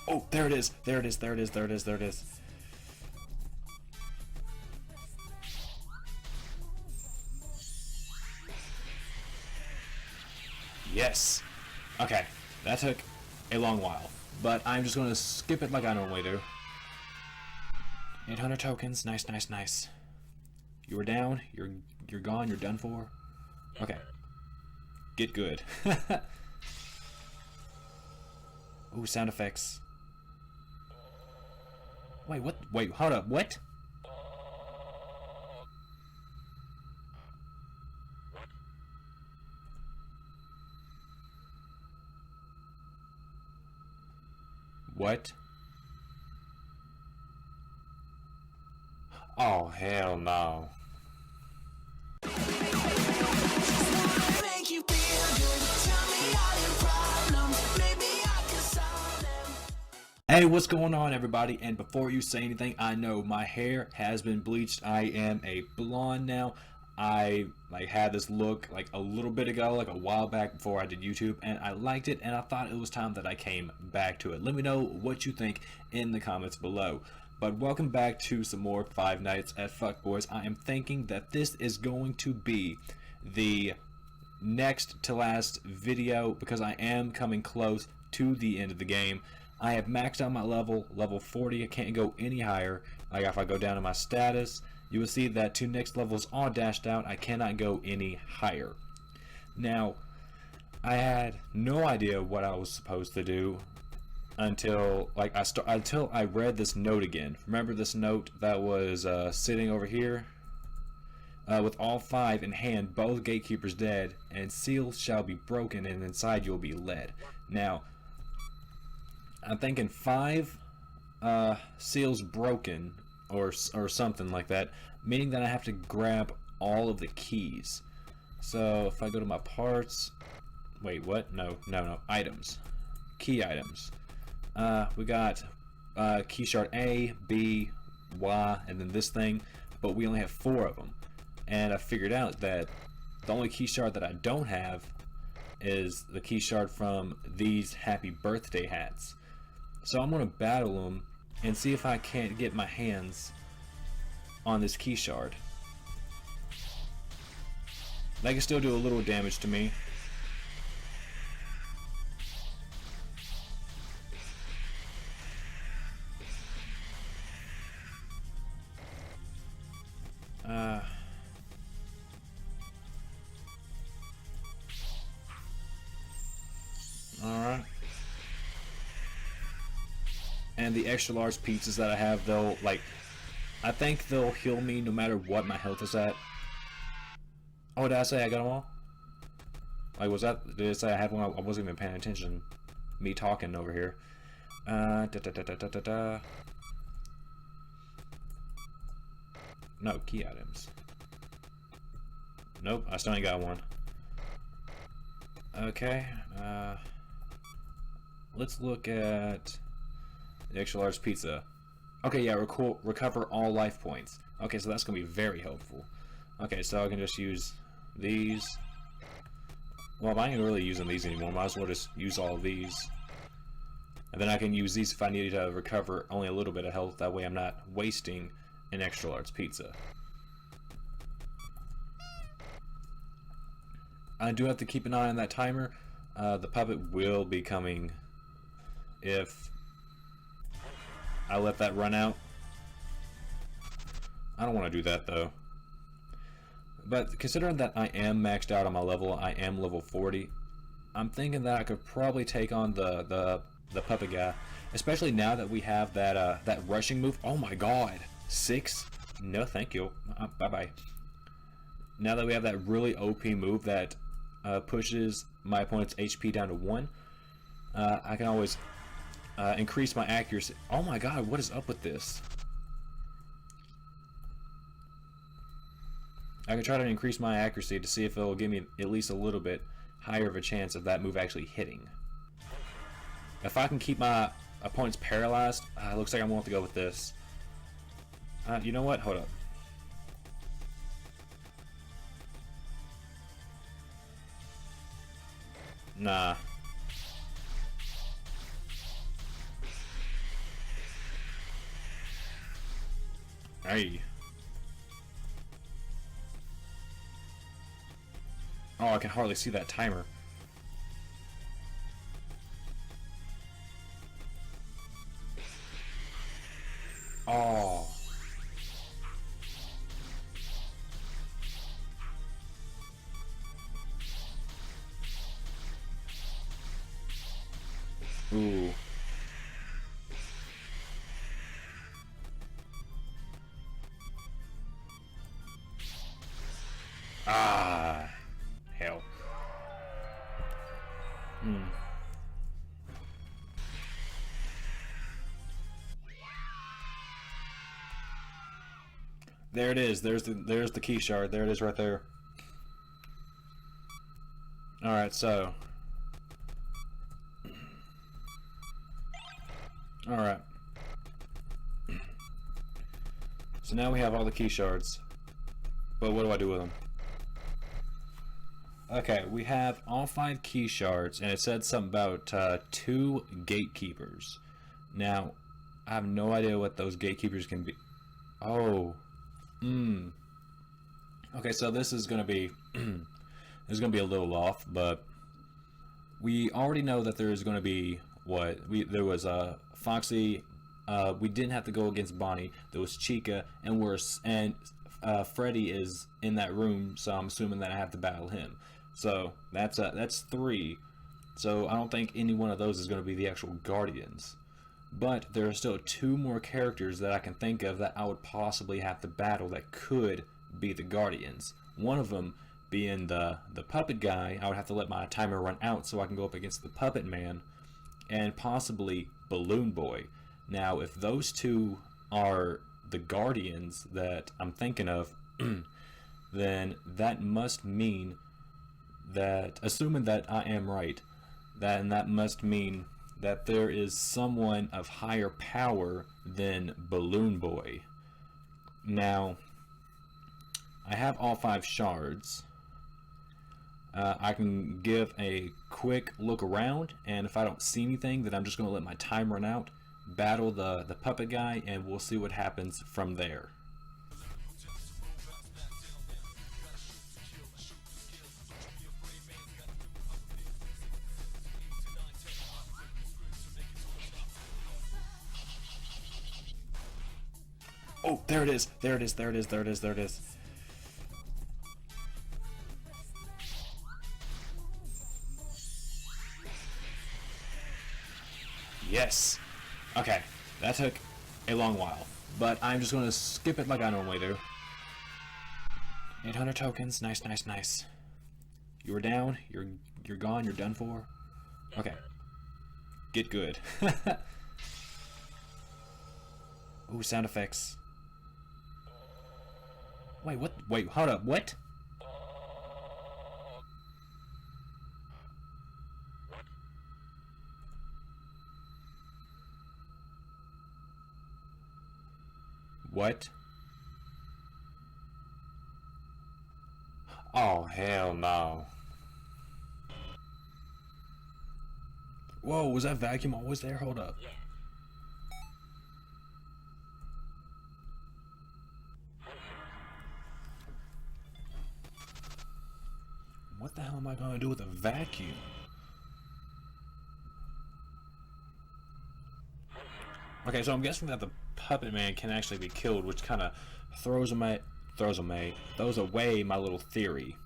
Oh, there it is. There it is. There it is. There it is. There it is. Yes. Okay. That took a long while, but I'm just going to skip it like I normally do. 800 tokens. Nice, nice, nice. You were down. You're gone. You're done for. Okay. Get good. Ooh, sound effects. Wait, what? Wait, hold up. What? What? Oh, hell no. Hey, what's going on, everybody? And before you say anything, I know my hair has been bleached. I am a blonde now. I had this look like a little bit ago, like a while back before I did YouTube, and I liked it, and I thought it was time that I came back to it. Let me know what you think in the comments below. But welcome back to some more Five Nights at Fuckboys. I am thinking that this is going to be the next to last video because I am coming close to the end of the game. I have maxed out my level 40. I can't go any higher. Like if I go down to my status, you will see that 2 next levels are dashed out. I cannot go any higher. Now, I had no idea what I was supposed to do until until I read this note again. Remember this note that was sitting over here? With all 5 in hand, both gatekeepers dead, and seals shall be broken, and inside you'll be led. Now, I'm thinking 5 seals broken, or something like that, meaning that I have to grab all of the keys. So if I go to my parts, wait, what? No, items, key items. We got key shard A, B, Y, and then this thing, but we only have 4 of them. And I figured out that the only key shard that I don't have is the key shard from these happy birthday hats. So I'm going to battle them and see if I can't get my hands on this key shard. They can still do a little damage to me. Alright. And the extra large pizzas that I have, they'll, I think they'll heal me no matter what my health is at. Oh, did I say I got them all? Did it say I had one? I wasn't even paying attention. Me talking over here. No, key items. Nope, I still ain't got one. Okay, let's look at the extra large pizza. Okay, yeah, recover all life points. Okay, so that's going to be very helpful. Okay, so I can just use these. Well, I ain't really using these anymore. Might as well just use all of these. And then I can use these if I need to recover only a little bit of health. That way I'm not wasting an extra large pizza. I do have to keep an eye on that timer. The puppet will be coming if I let that run out. I don't want to do that though. But considering that I am maxed out on my level, I am level 40, I'm thinking that I could probably take on the puppet guy, especially now that we have that rushing move. Oh my god, 6? No thank you. Bye bye. Now that we have that really OP move that pushes my opponent's HP down to 1, I can always increase my accuracy. Oh my god, what is up with this? I can try to increase my accuracy to see if it'll give me at least a little bit higher of a chance of that move actually hitting. If I can keep my opponents paralyzed, looks like I'm going to have to go with this. You know what? Hold up. Nah. Hey. Oh, I can hardly see that timer. Oh. Ooh. Ah. Hell. Hmm. There it is. There's the key shard. There it is right there. Alright, so. Alright. So now we have all the key shards. But what do I do with them? Okay, we have all 5 key shards, and it said something about 2 gatekeepers. Now, I have no idea what those gatekeepers can be. Oh. Okay, so this is gonna be this is gonna be a little off, but we already know that there is gonna be there was Foxy. We didn't have to go against Bonnie. There was Chica, and Freddy is in that room, so I'm assuming that I have to battle him. So that's 3. So I don't think any one of those is going to be the actual Guardians. But there are still 2 more characters that I can think of that I would possibly have to battle that could be the Guardians. One of them being the puppet guy. I would have to let my timer run out so I can go up against the puppet man, and possibly Balloon Boy. Now, if those 2 are the Guardians that I'm thinking of, then that must mean that, assuming that I am right, that must mean that there is someone of higher power than Balloon Boy. Now, I have all 5 shards. I can give a quick look around, and if I don't see anything, then I'm just going to let my time run out, battle the puppet guy, and we'll see what happens from there. Oh, there it is. There it is. There it is. There it is. There it is. Yes. Okay. That took a long while, but I'm just going to skip it like I normally do. 800 tokens. Nice, nice, nice. You were down. You're gone. You're done for. Okay. Get good. Ooh, sound effects. Wait, what? Wait, hold up. What? What? Oh, hell no. Whoa, was that vacuum always there? Hold up. What the hell am I going to do with a vacuum? Okay, so I'm guessing that the puppet man can actually be killed, which kind of throws away my little theory.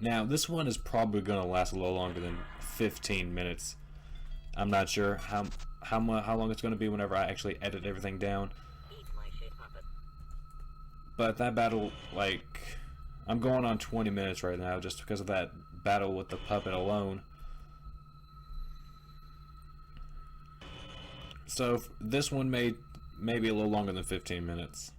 Now, this one is probably going to last a little longer than 15 minutes. I'm not sure how long it's going to be whenever I actually edit everything down. But that battle, like, I'm going on 20 minutes right now just because of that battle with the puppet alone. So this one may be a little longer than 15 minutes.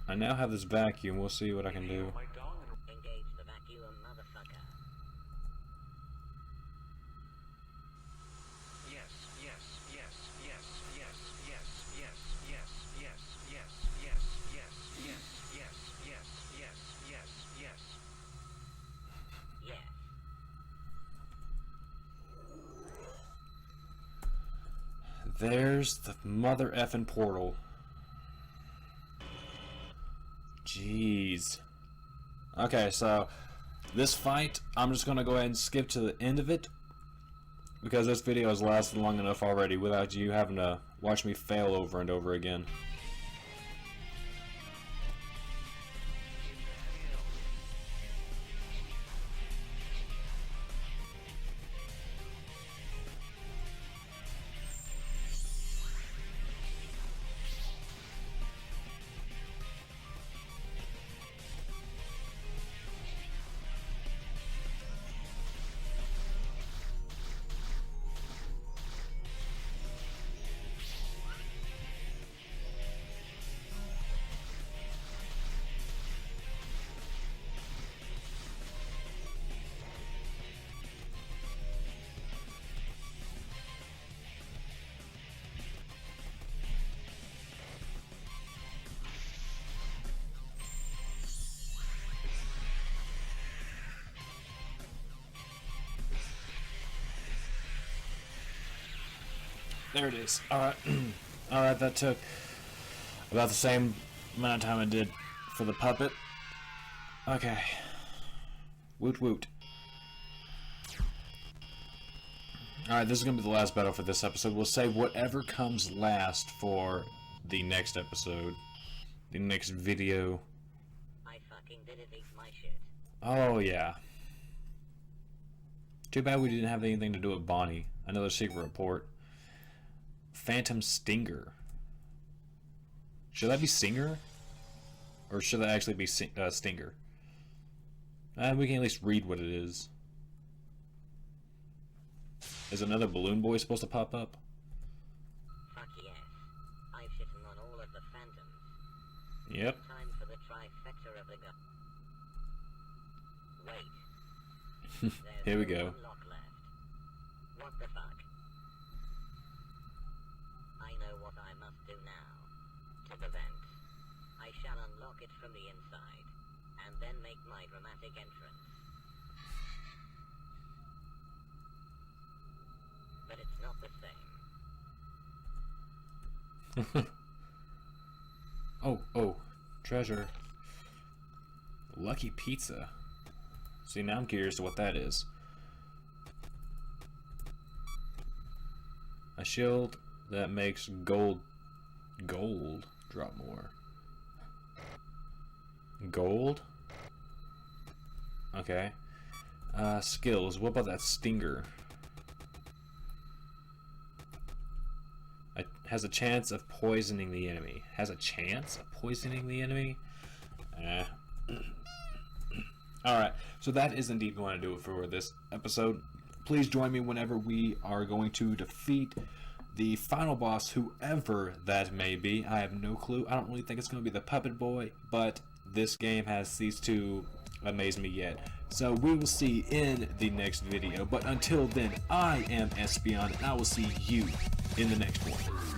I now have this vacuum. We'll see what I can do. There's the mother effing portal. Jeez. Okay, so this fight, I'm just gonna go ahead and skip to the end of it because this video has lasted long enough already without you having to watch me fail over and over again. There it is. Alright. Alright, that took about the same amount of time it did for the puppet. Okay. Woot woot. Alright, this is going to be the last battle for this episode. We'll save whatever comes last for the next episode. The next video. I fucking didn't eat my shit. Oh, yeah. Too bad we didn't have anything to do with Bonnie. Another secret report. Phantom Stinger. Should that be Singer? Or should that actually be Stinger? We can at least read what it is. Is another balloon boy supposed to pop up? Fuck yes. I've shitten on all of the phantoms. Yep. Time for the trifecta of the Wait. Here we There's go. one lock left. What the fuck? I know what I must do now. To the vent. I shall unlock it from the inside, and then make my dramatic entrance. But it's not the same. Oh, treasure. Lucky pizza. See, now I'm curious to what that is. A shield that makes gold drop more. Gold? Okay. Skills. What about that stinger? It has a chance of poisoning the enemy. Has a chance of poisoning the enemy? Alright, so that is indeed going to do it for this episode. Please join me whenever we are going to defeat the final boss, whoever that may be. I have no clue. I don't really think it's going to be the Puppet Boy, but this game has ceased to amaze me yet. So we will see in the next video. But until then, I am Espion, and I will see you in the next one.